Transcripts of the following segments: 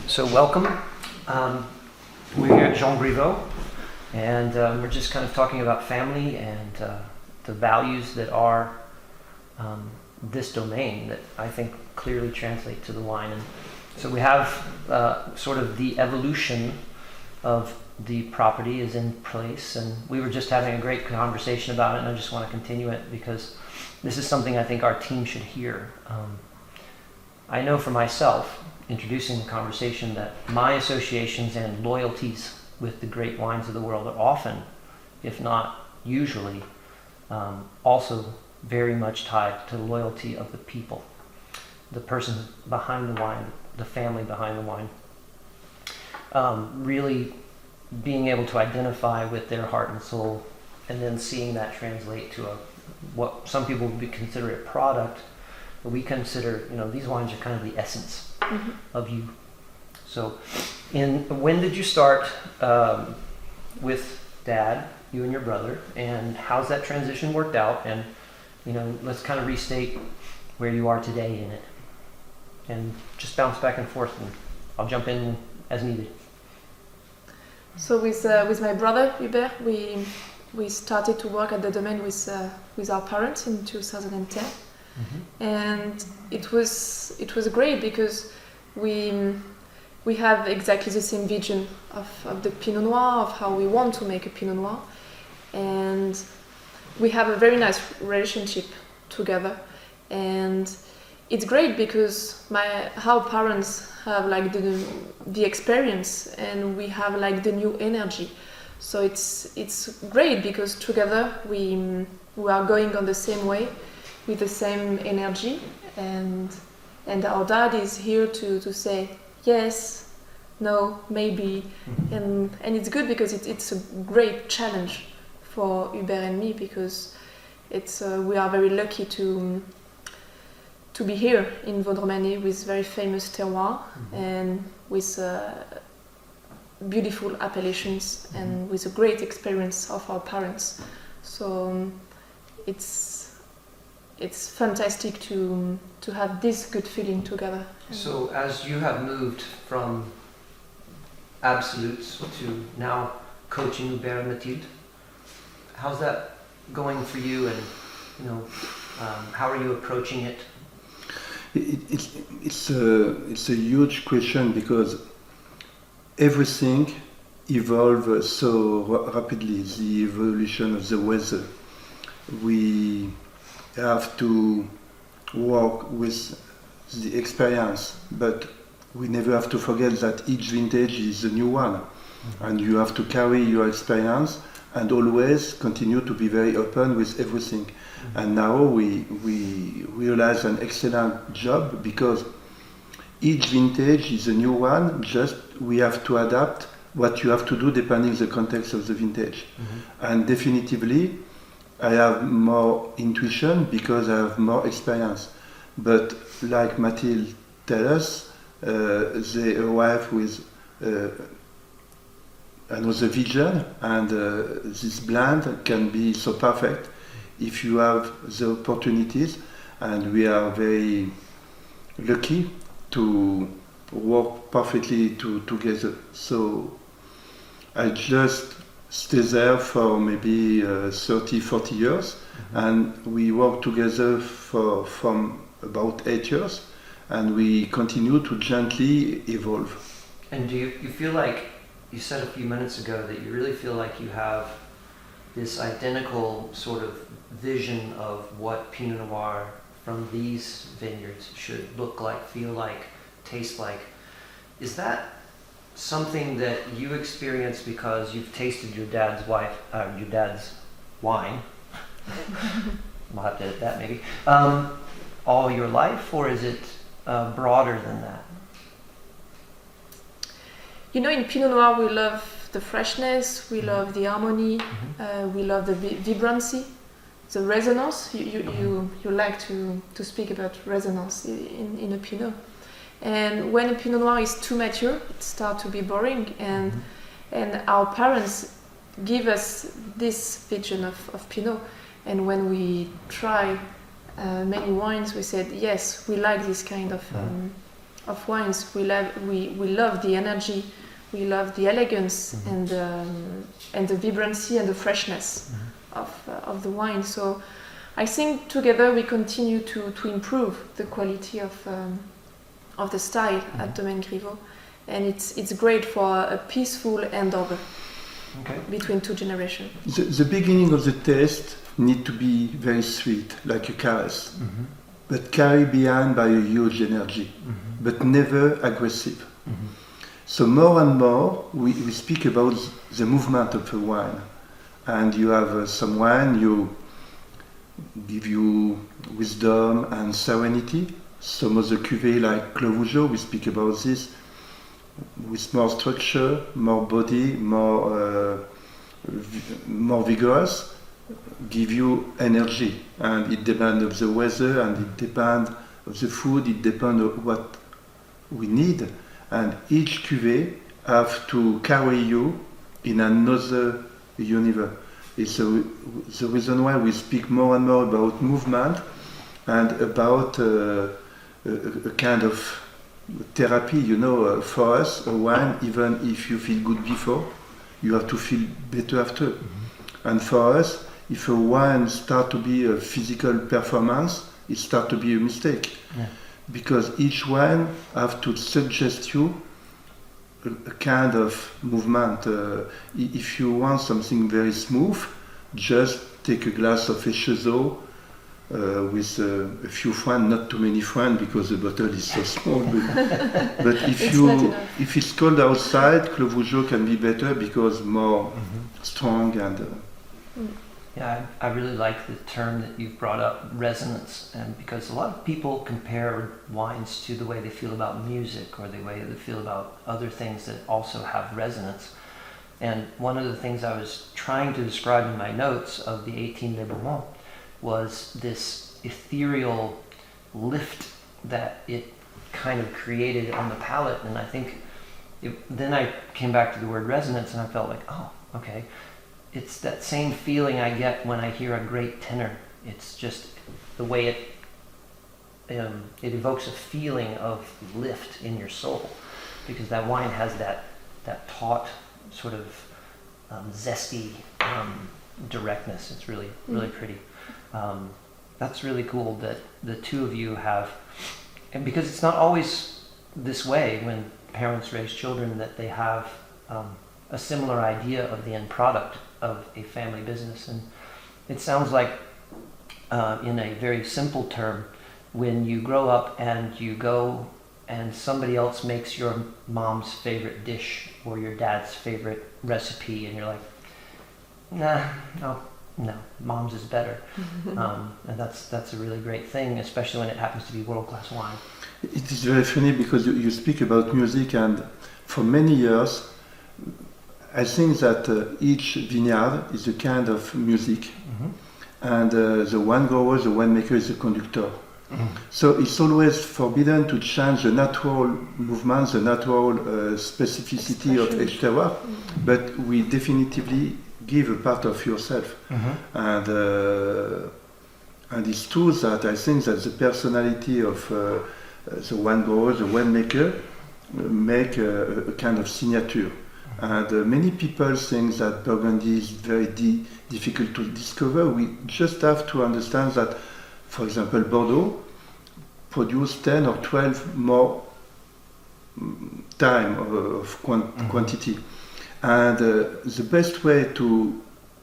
So welcome. We're here at Jean Grivot, and we're just kind of talking about family and the values that are this domain that I think clearly translate to the wine. And so we have sort of the evolution of the property is in place, and we were just having a great conversation about it, and I just want to continue it because this is something I think our team should hear. I know for myself, introducing the conversation, that my associations and loyalties with the great wines of the world are often, if not usually, also very much tied to the loyalty of the people, the person behind the wine, the family behind the wine. Really being able to identify with their heart and soul, and then seeing that translate to what some people would consider a product, but we consider, these wines are kind of the essence of you. So, when did you start with Dad, you and your brother, and how's that transition worked out? And let's kind of restate where you are today in it, and just bounce back and forth, and I'll jump in as needed. So with my brother Hubert, we started to work at the Domaine with our parents in 2010. And it was great because we have exactly the same vision of the Pinot Noir, of how we want to make a Pinot Noir, and we have a very nice relationship together. And it's great because our parents have like the experience, and we have like the new energy. So it's great because together we are going on the same way, with the same energy, and our dad is here to say yes, no, maybe, and it's good because it's a great challenge for Hubert and me, because we are very lucky to be here in Domaine with very famous terroir and with beautiful appellations and with a great experience of our parents. So it's fantastic to have this good feeling together. So as you have moved from absolutes to now coaching Hubert and Mathilde, how's that going for you, and how are you approaching it? It's a huge question because everything evolves so rapidly. The evolution of the weather, we have to work with the experience, but we never have to forget that each vintage is a new one, and you have to carry your experience and always continue to be very open with everything. And now we realize an excellent job because each vintage is a new one, just we have to adapt what you have to do depending the context of the vintage. And definitively I have more intuition because I have more experience. But like Mathilde tells us, they arrive with another vision, and this blend can be so perfect if you have the opportunities, and we are very lucky to work perfectly together. So I just stay there for maybe 30-40 years, and we work together from about 8 years, and we continue to gently evolve. And do you feel like, you said a few minutes ago that you really feel like you have this identical sort of vision of what Pinot Noir from these vineyards should look like, feel like, taste like. Is that something that you experience because you've tasted your dad's wine? We'll have to edit that maybe. All your life, or is it broader than that? In Pinot Noir we love the freshness, we love the harmony, we love the vibrancy, the resonance. You like to speak about resonance in a Pinot. And when a Pinot Noir is too mature, it starts to be boring, and our parents give us this vision of Pinot. And when we try many wines, we said, yes, we like this kind of of wines. We love the energy, we love the elegance and the vibrancy and the freshness of the wine. So I think together we continue to improve the quality of the style at Domaine Grivot, and it's great for a peaceful handover between two generations. The beginning of the taste need to be very sweet, like a caress, but carry behind by a huge energy, but never aggressive. So more and more we speak about the movement of a wine, and you have some wine you give you wisdom and serenity. Some of the cuvee like Clos we speak about this, with more structure, more body, more vigorous, give you energy, and it depends of the weather, and it depends of the food, it depends of what we need, and each cuvee have to carry you in another universe. It's the reason why we speak more and more about movement and about a kind of therapy. For us, a wine, even if you feel good before, you have to feel better after. And for us, if a wine starts to be a physical performance, it starts to be a mistake. Because each wine have to suggest you a kind of movement. If you want something very smooth, just take a glass of H2O with a few friends, not too many friends because the bottle is so small. But if it's cold outside, Clos Vougeot can be better because more strong and. Yeah, I really like the term that you've brought up, resonance, and because a lot of people compare wines to the way they feel about music or the way they feel about other things that also have resonance. And one of the things I was trying to describe in my notes of the 18 Le Beaumont was this ethereal lift that it kind of created on the palate. And I think then I came back to the word resonance, and I felt like, oh, okay. It's that same feeling I get when I hear a great tenor. It's just the way it evokes a feeling of lift in your soul, because that wine has that taut sort of zesty directness. It's really pretty. That's really cool that the two of you have, and because it's not always this way when parents raise children, that they have a similar idea of the end product of a family business. And it sounds like, in a very simple term, when you grow up and you go and somebody else makes your mom's favorite dish or your dad's favorite recipe, and you're like, no, mom's is better. And that's a really great thing, especially when it happens to be world-class wine. It is very funny because you speak about music, and for many years I think that each vineyard is a kind of music, and the wine grower, the winemaker is the conductor. So it's always forbidden to change the natural movement, the natural specificity of each terroir, but we definitively give a part of yourself. And it's true that I think that the personality of the wine grower, the winemaker, make a kind of signature. And many people think that Burgundy is very difficult to discover. We just have to understand that, for example, Bordeaux produce 10 or 12 more time of quantity. And the best way to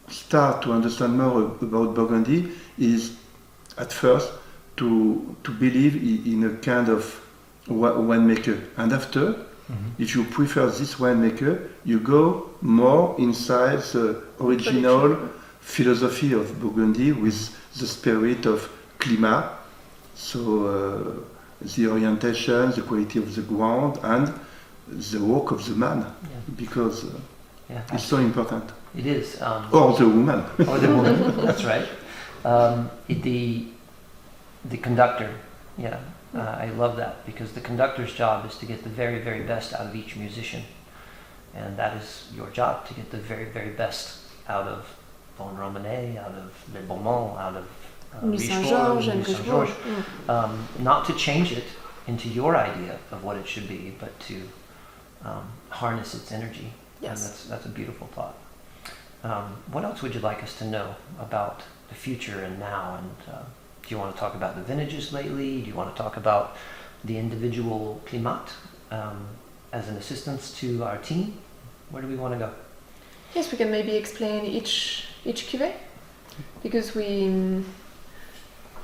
start to understand more about Burgundy is at first to believe in a kind of winemaker. And after, if you prefer this winemaker, you go more inside the original philosophy of Burgundy with the spirit of climat, so the orientation, the quality of the ground, and the work of the man, because it's so important. It is. Or the woman. Or the woman, that's right. The conductor, I love that, because the conductor's job is to get the very, very best out of each musician. And that is your job, to get the very, very best out of Von Romanet, out of Le Beaumont, out of Louis Saint-Georges and Louis Saint-Georges. Not to change it, into your idea of what it should be, but to harness its energy. Yes. And that's a beautiful thought. What else would you like us to know about the future and now? And do you want to talk about the vintages lately? Do you want to talk about the individual climat as an assistance to our team? Where do we want to go? Yes, we can maybe explain each cuvee, because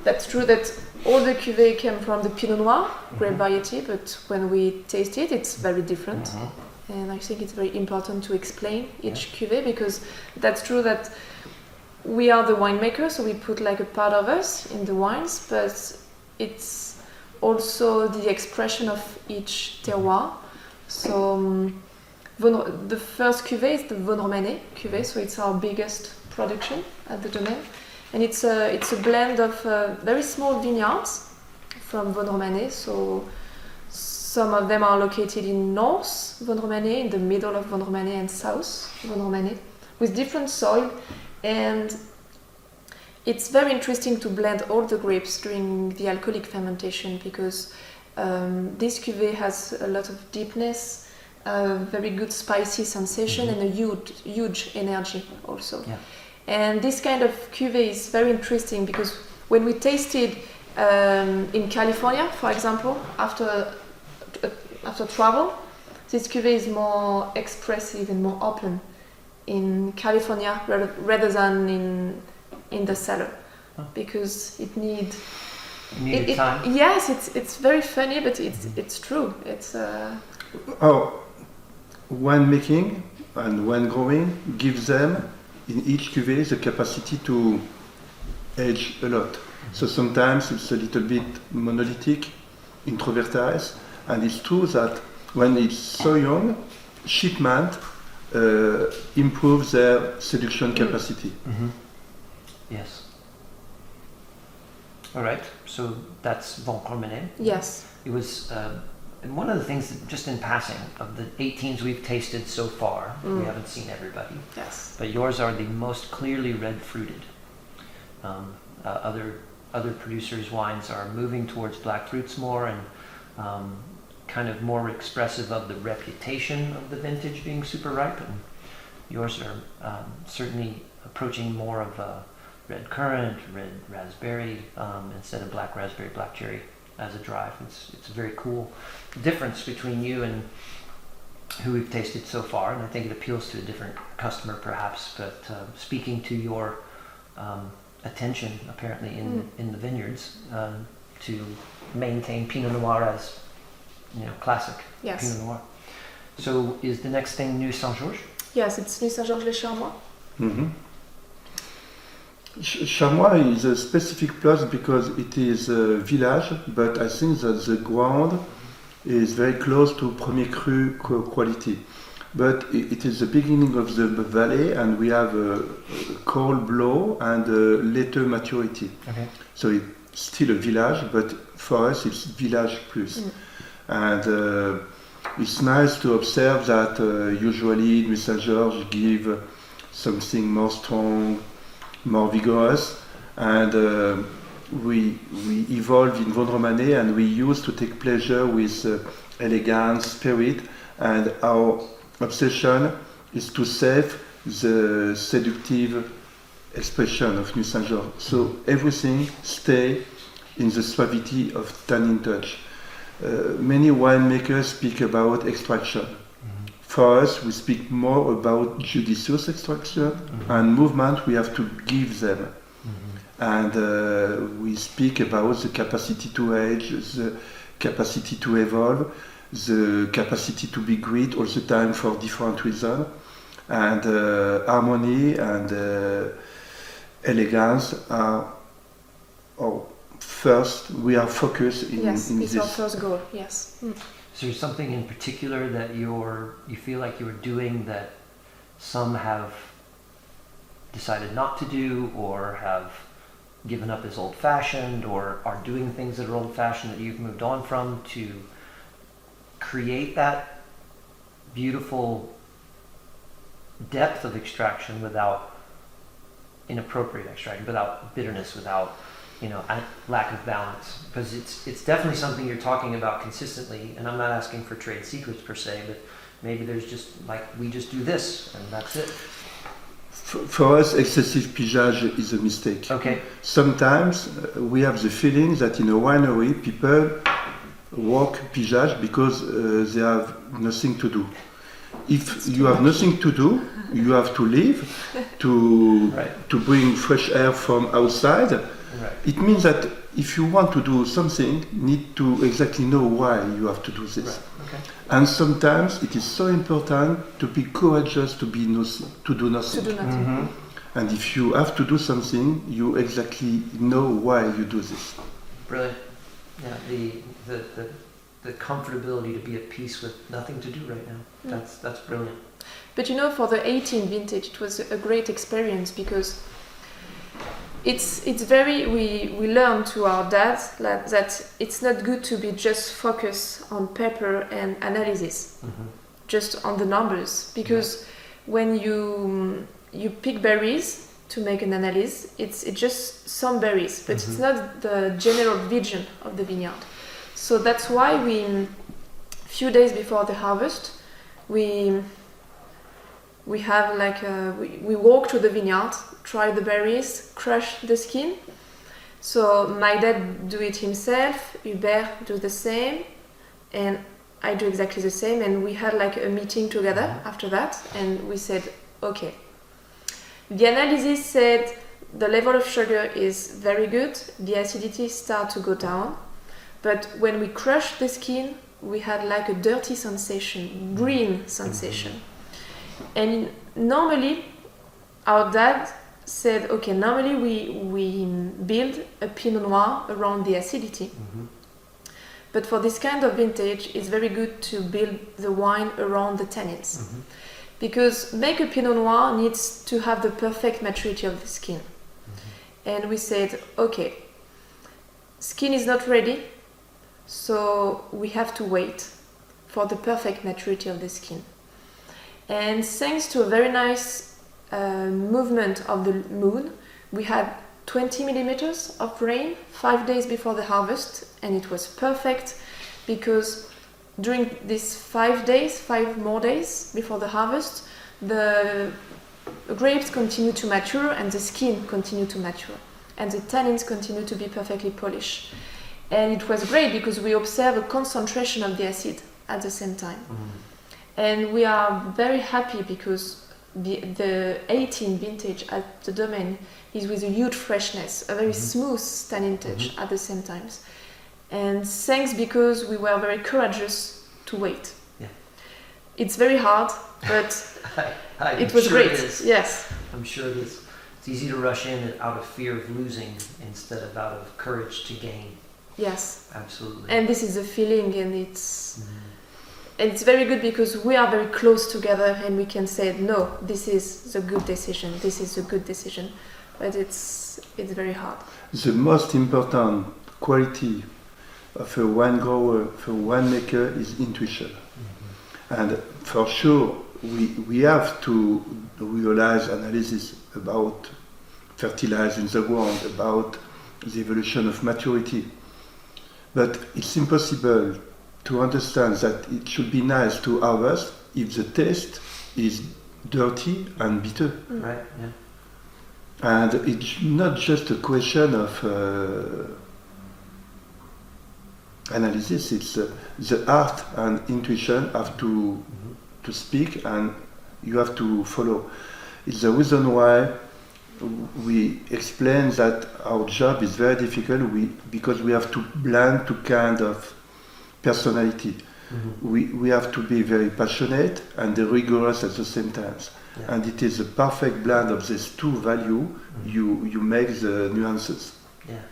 that's true that all the cuvee came from the pinot noir grape variety, but when we taste it, it's very different. Mm-hmm. And I think it's very important to explain each cuvee, because that's true that we are the winemaker, so we put like a part of us in the wines, but it's also the expression of each terroir. So the first cuvee is the Vendromaine cuvee, so it's our biggest production at the Domaine, and it's a blend of very small vineyards from Vendromaine. So some of them are located in North Vendromaine, in the middle of Vendromaine, and South Vendromaine, with different soil. And it's very interesting to blend all the grapes during the alcoholic fermentation, because this cuvee has a lot of deepness, very good spicy sensation, and a huge energy also. Yeah. And this kind of cuvee is very interesting, because when we tasted in California, for example, after travel, this cuvee is more expressive and more open in California rather than in the cellar, because it needed time. Yes, it's very funny, but it's true. It's wine making and wine growing gives them in each cuvée the capacity to age a lot. So sometimes it's a little bit monolithic, introverted, and it's true that when it's so young, shipment improves their seduction capacity. Mm-hmm. Yes. All right. So that's Vendromaine. Yes. It was, and one of the things that, just in passing, of the 18s we've tasted so far, we haven't seen everybody. Yes. But yours are the most clearly red fruited. Other producers' wines are moving towards black fruits more, and kind of more expressive of the reputation of the vintage being super ripe, and yours are certainly approaching more of a red currant, red raspberry, instead of black raspberry, black cherry as a drive. It's a very cool difference between you and who we've tasted so far, and I think it appeals to a different customer perhaps, but speaking to your attention apparently in the vineyards to maintain Pinot Noir as classic. Yes. Pinot Noir. So is the next thing Nuits Saint-Georges? Yes, it's Nuits Saint-Georges-les-Charmois. Mm-hmm. Charmois is a specific place because it is a village, but I think that the ground is very close to Premier Cru quality. But it is the beginning of the valley, and we have a cold blow and a later maturity. Okay. So it's still a village, but for us it's village plus. And it's nice to observe that usually Nuits Saint-Georges give something more strong, more vigorous, and we evolved in Vendromaine, and we used to take pleasure with elegance, spirit, and our obsession is to save the seductive expression of Nuits Saint-Georges. So everything stay in the suavity of tannin touch. Many winemakers speak about extraction. For us, we speak more about judicious extraction and movement we have to give them. And we speak about the capacity to age, the capacity to evolve, the capacity to be great all the time for different reasons. And harmony and elegance are our first, we are focused in yes, in it's this. our first goal, yes. Is there something in particular that you feel like you're doing that some have decided not to do, or have given up as old-fashioned, or are doing things that are old-fashioned that you've moved on from, to create that beautiful depth of extraction without inappropriate extraction, without bitterness, without lack of balance, because it's definitely something you're talking about consistently, and I'm not asking for trade secrets per se, but maybe there's just like we just do this and that's it. For us, excessive pigeage is a mistake. Okay. Sometimes we have the feeling that in a winery people work pigeage because they have nothing to do. If you have nothing to do, you have to live, to bring fresh air from outside. Right. It means that if you want to do something, you need to exactly know why you have to do this. Right. Okay. And sometimes it is so important to be courageous to do nothing. To do nothing. Mm-hmm. And if you have to do something, you exactly know why you do this. Brilliant. Yeah, the comfortability to be at peace with nothing to do right now. That's brilliant. But for the 18 vintage, it was a great experience because it's very we learned to our dad that it's not good to be just focused on paper and analysis, just on the numbers, because when you pick berries to make an analysis, it's just some berries, but it's not the general vision of the vineyard. So that's why we, few days before the harvest, we have we walk to the vineyard, try the berries, crush the skin. So my dad do it himself, Hubert do the same, and I do exactly the same. And we had a meeting together after that, and we said, okay. The analysis said the level of sugar is very good, the acidity starts to go down, but when we crushed the skin, we had a dirty sensation, green sensation. And normally, our dad said, okay, normally we build a pinot noir around the acidity. But for this kind of vintage, it's very good to build the wine around the tannins. Because make a pinot noir needs to have the perfect maturity of the skin. And we said, okay, skin is not ready, so we have to wait for the perfect maturity of the skin. And thanks to a very nice movement of the moon, we had 20 millimeters of rain 5 days before the harvest, and it was perfect because during these 5 more days before the harvest, the grapes continue to mature and the skin continue to mature, and the tannins continue to be perfectly polished. And it was great because we observed a concentration of the acid at the same time. And we are very happy because the 18 vintage at the Domaine is with a huge freshness, a very smooth tannin touch at the same time. And thanks because we were very courageous to wait. Yeah. It's very hard, but it was sure great. It is. Yes. I'm sure it is. It's easy to rush in out of fear of losing instead of out of courage to gain. Yes. Absolutely. And this is the feeling, and it's very good because we are very close together and we can say, no, this is the good decision, this is a good decision. But it's very hard. The most important quality of a wine grower, of a winemaker, is intuition. And for sure, we have to realize analysis about fertilizing the ground, about the evolution of maturity. But it's impossible to understand that it should be nice to harvest if the taste is dirty and bitter. Right, yeah. And it's not just a question of analysis, it's the art and intuition have to speak, and you have to follow. It's the reason why we explain that our job is very difficult because we have to blend two kind of personality. We have to be very passionate and rigorous at the same time. Yeah. And it is a perfect blend of these two values. You make the nuances. Yeah.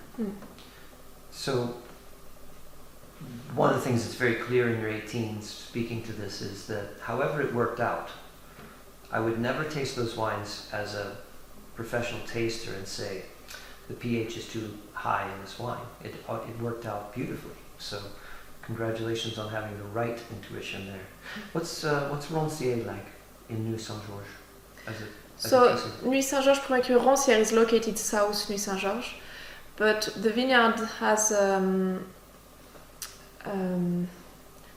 So one of the things that's very clear in your 18s, speaking to this, is that however it worked out, I would never taste those wines as a professional taster and say the pH is too high in this wine. It worked out beautifully. So congratulations on having the right intuition there. What's Rancière like in Nuits Saint-Georges? So Nuits Saint-Georges, Rancière is located south Nuits Saint-Georges. but the vineyard has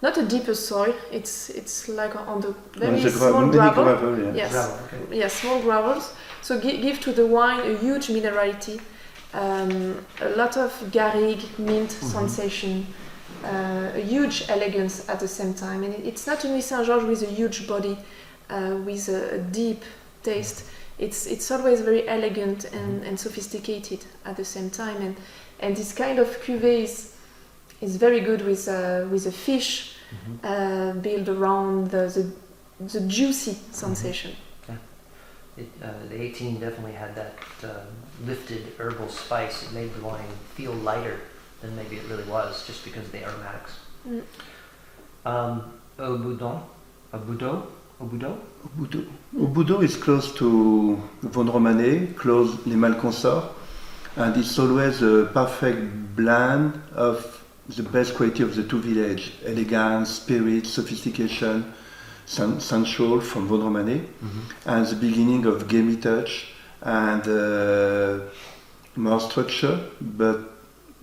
not a deeper soil. It's like on the very small gravel. Yeah. Yes, Gravel, okay. yeah, small gravels. So give to the wine a huge minerality, a lot of garrigue, mint sensation, a huge elegance at the same time. And it's not only Saint Georges with a huge body, with a deep taste. It's always very elegant and sophisticated at the same time. And this kind of cuvee is very good with a fish built around the juicy sensation. The 18 definitely had that lifted herbal spice. It made the wine feel lighter than maybe it really was, just because of the aromatics. Obudo is close to Vosne-Romanée, close Les Malconsorts, and it's always a perfect blend of the best quality of the two villages: elegance, spirit, sophistication, sensual from Vosne-Romanée, and the beginning of gamey touch and more structure, but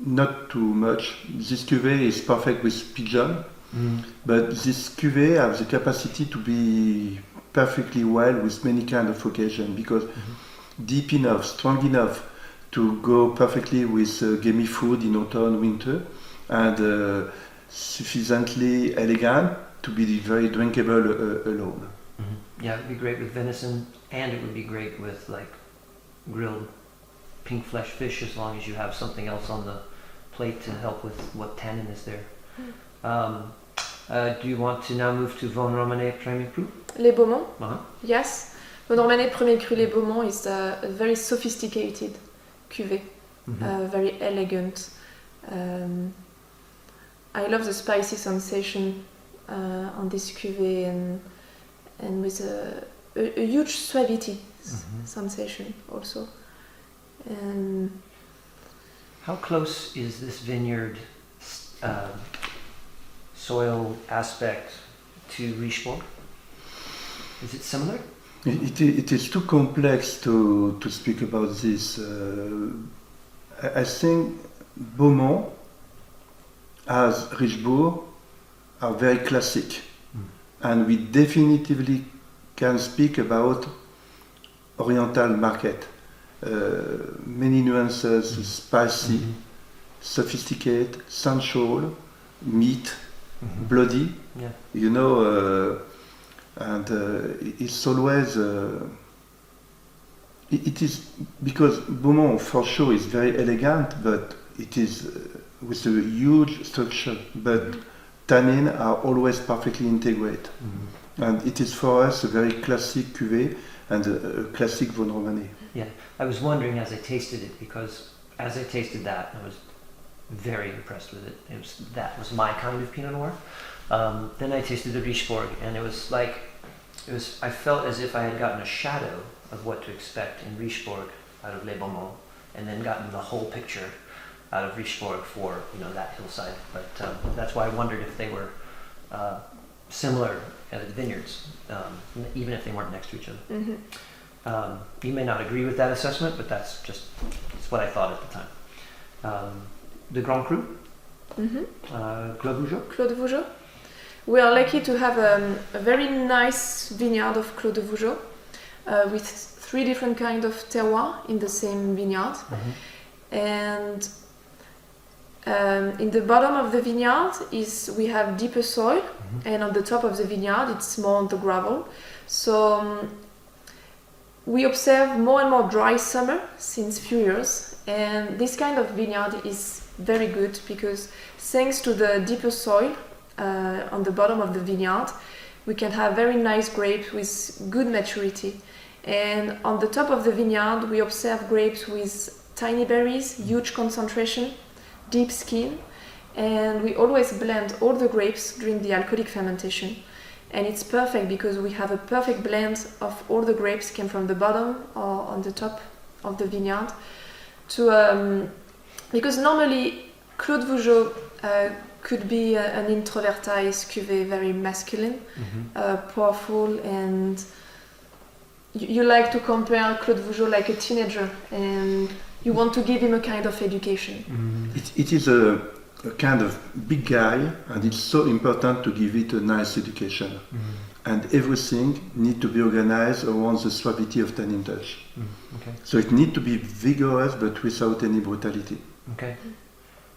not too much. This cuvée is perfect with pigeon, but this cuvée has the capacity to be perfectly well with many kind of occasion, because deep enough, strong enough to go perfectly with gamey food in autumn, winter, and sufficiently elegant to be very drinkable alone. Yeah, it would be great with venison, and it would be great with like grilled pink flesh fish, as long as you have something else on the plate to help with what tannin is there. Do you want to now move to Vosne-Romanée Premier Cru? Les Beaumont, Uh-huh. yes. Vosne-Romanée Premier Cru Les Beaumont is a very sophisticated cuvée, very elegant. I love the spicy sensation on this cuvée, and with a huge suavity sensation also. And How close is this vineyard soil aspect to Richebourg? Is it similar? It is too complex to speak about this. I think Beaumont, as Richebourg, are very classic, and we definitively can speak about Oriental market. Many nuances, spicy, sophisticated, sensual, meat, bloody. Yeah. You know, and it's always. It is because Beaumont for sure is very elegant, but it is with a huge structure. But tannin are always perfectly integrated, and it is for us a very classic cuvée and a classic Vosne-Romanée. Yeah, I was wondering as I tasted it, because as I tasted that, I was very impressed with it. That was my kind of Pinot Noir. Then I tasted the Richebourg, and I felt as if I had gotten a shadow of what to expect in Richebourg out of Les Beaumont, and then gotten the whole picture out of Richebourg for that hillside. But that's why I wondered if they were similar as vineyards, even if they weren't next to each other. You may not agree with that assessment, but that's what I thought at the time. The Grand Cru, Claude Vougeot. Claude Vougeot. We are lucky to have a very nice vineyard of Claude Vougeot with 3 different kinds of terroir in the same vineyard. And in the bottom of the vineyard we have deeper soil, and on the top of the vineyard it's more on the gravel. So we observe more and more dry summer since few years, and this kind of vineyard is very good because thanks to the deeper soil on the bottom of the vineyard, we can have very nice grapes with good maturity. And on the top of the vineyard, we observe grapes with tiny berries, huge concentration, deep skin, and we always blend all the grapes during the alcoholic fermentation. And it's perfect because we have a perfect blend of all the grapes came from the bottom or on the top of the vineyard. Because normally Claude Vougeot could be an introvertized cuvée, very masculine, powerful, and you like to compare Claude Vougeot like a teenager, and you want to give him a kind of education. It is a kind of big guy, and it's so important to give it a nice education. And everything needs to be organized around the suavity of tannin touch. Okay. So it needs to be vigorous, but without any brutality. Okay.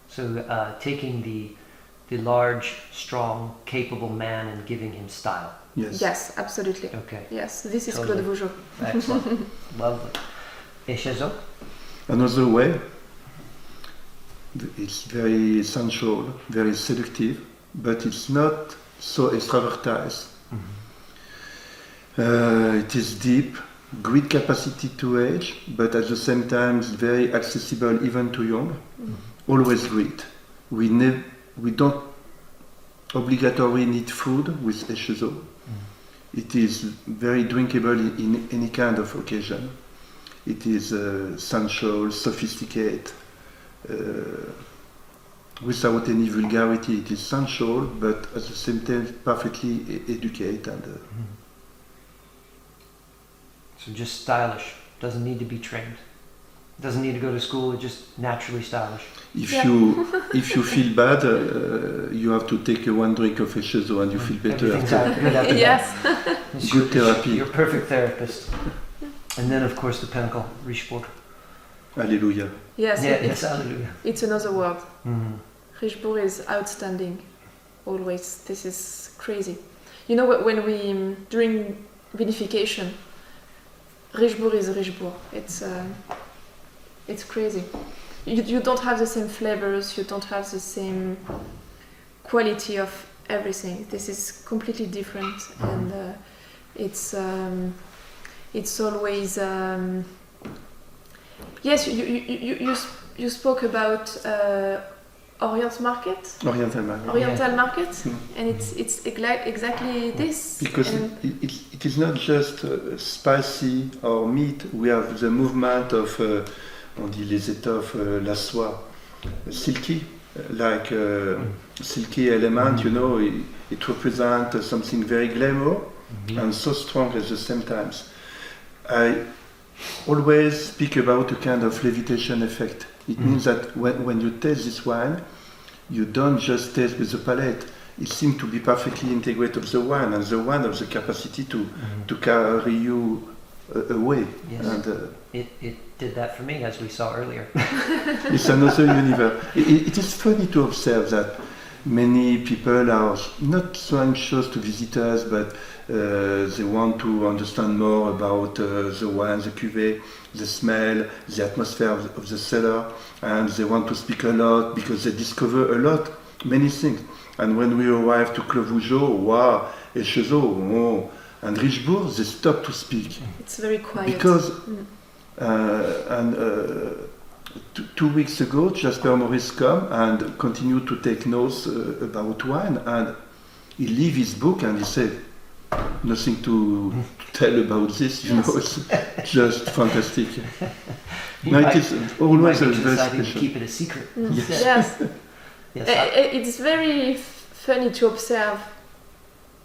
So taking the large, strong, capable man and giving him style. Yes, absolutely. Okay. Yes, this is Totally. Claude Vougeot. Excellent. Lovely. Et chez eux? Another way, it's very sensual, very seductive, but it's not so extravertised. It is deep, great capacity to age, but at the same time it's very accessible even to young. Always great. We don't obligatory need food with Echezo. It is very drinkable in any kind of occasion. It is sensual, sophisticated, without any vulgarity. It is sensual, but at the same time perfectly educated. And, So just stylish. Doesn't need to be trained. Doesn't need to go to school. It's just naturally stylish. if you feel bad, you have to take one drink of Echezo and you feel better Everything's after. out good after Yes. that. It's Good your- therapy. You're a perfect therapist. And then, of course, the pinnacle, Richebourg. Alléluia. Yes, Yeah, yes, hallelujah. it's another world. Mhm. Richebourg is outstanding. Always. This is crazy. You know, when we, during vinification, Richebourg is Richebourg. It's crazy. You don't have the same flavors, you don't have the same quality of everything. This is completely different, and it's always yes. You spoke about Orient market, Oriental man. Oriental market, and it's exactly this. Because And it is not just spicy or meat. We have the movement of, on dit les étoffes, la soie, silky, like silky element. You know, it represents something very glamour and so strong at the same time. I always speak about a kind of levitation effect. It means that when you taste this wine, you don't just taste with the palate. It seems to be perfectly integrated of the wine, and the wine has the capacity to carry you away. Yes. And It did that for me, as we saw earlier. it's another universe. It is funny to observe that many people are not so anxious to visit us, but they want to understand more about the wine, the cuvee, the smell, the atmosphere of the cellar, and they want to speak a lot because they discover a lot, many things. And when we arrive to Claude Vougeot, wow, Echezo, oh, and Richebourg, they stop to speak. it's very quiet. Because, 2 weeks ago, Jasper Maurice come and continue to take notes about wine, and he leave his book and he said, nothing to tell about this, you know, it's just fantastic. No, it is always a very deciding to special. keep it a secret. Yes. Yes. It's very funny to observe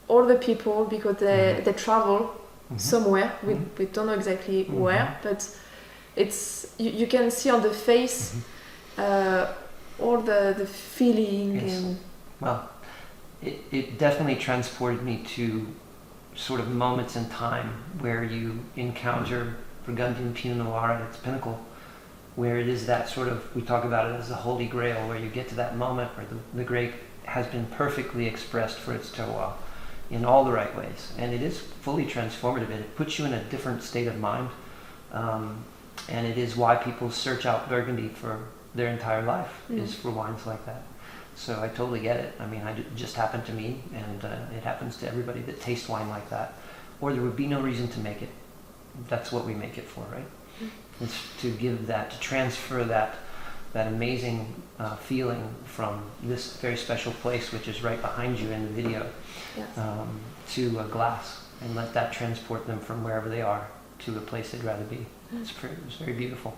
all the people because they travel somewhere. We don't know exactly where, but it's you can see on the face all the feeling. Yes. And Well, it definitely transported me to sort of moments in time where you encounter Burgundian Pinot Noir at its pinnacle, where it is that sort of, we talk about it as the holy grail, where you get to that moment where the grape has been perfectly expressed for its terroir in all the right ways. And it is fully transformative. It puts you in a different state of mind. And it is why people search out Burgundy for their entire life, is for wines like that. So I totally get it. I mean, it just happened to me, and it happens to everybody that tastes wine like that. Or there would be no reason to make it. That's what we make it for, right? It's to give that, to transfer that amazing feeling from this very special place, which is right behind you in the video, yes. to a glass, and let that transport them from wherever they are to a place they'd rather be. It's very beautiful.